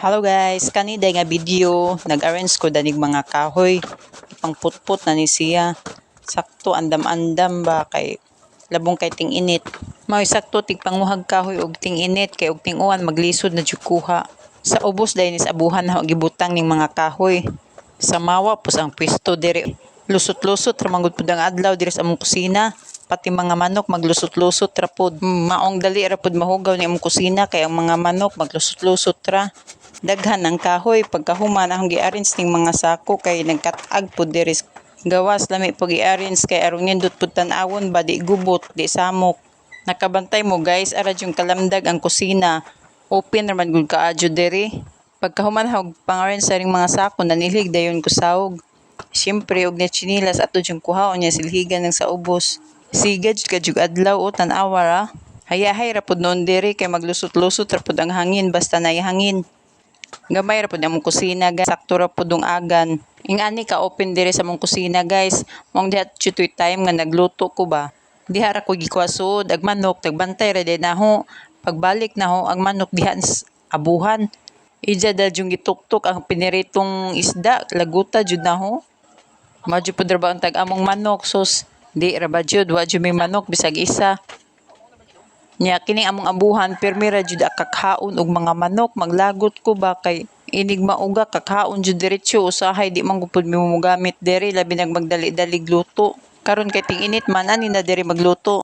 Hello guys, kanina nga video, nag-arrange ko danig mga kahoy. Ipangputput na ni siya. Sakto andam-andam ba kay labong kay ting init. Mao sakto tigpanguhag kahoy og ting init kay og ting uwan maglisod na jud kuha. Sa ubos dahil is abuhan na gibutang ning mga kahoy. Sa mawa pus ang pwesto diri. Lusot-lusot ra manggod pud ang adlaw diri sa among kusina. Pati mga manok maglusot-lusot ra pud. Maong dali ra pud mahugaw ni among kusina kay ang mga manok maglusot-lusot ra. Daghan ang kahoy pagkahuman akong gi-arrange ning mga sako kay nagkatag pud diri. Gawas lami pag i-arrange kay aron nindot pud tan-awon ba di gubot di samok. Nakabantay mo guys, ara yung kalamdag ang kusina. Open naman gud kaadyo diri. Pagkahuman akong pang-arrange sa ring mga sako nanilig dayon ko sahog. Siyempre og na chinilas ato yung kuhaon niya silhigan ng sa ubos. Sigad jud adlaw o tan-awa ra. Hayahay ra pud noon diri kay maglusot-lusot ra pud ang hangin basta nay hangin. Gamay ra pud ang mong kusina guys, sakto ra pud ang agan. Ingani ka open diri sa mong kusina guys. Mong diha chutoy time nga nagluto ko ba. Diha ra ko gikwasod ag manok tagbantay ra din naho. Pagbalik naho ang manok diha abuhan. Ija dal yung gituktok ang piniritong isda, laguta jud naho. Madyo pud ra ba ang tag-among manok sus. Di ra ba jud wa jud may manok bisag isa. Nya kining among abuhan pirmi ra jud kakhaon og mga manok maglagot ko ba kay inig mauga kakhaon jud diretso usahay di man gupod mi mo gamit diri labi nag magdali-dali luto karon kay ting init man ani na diri magluto.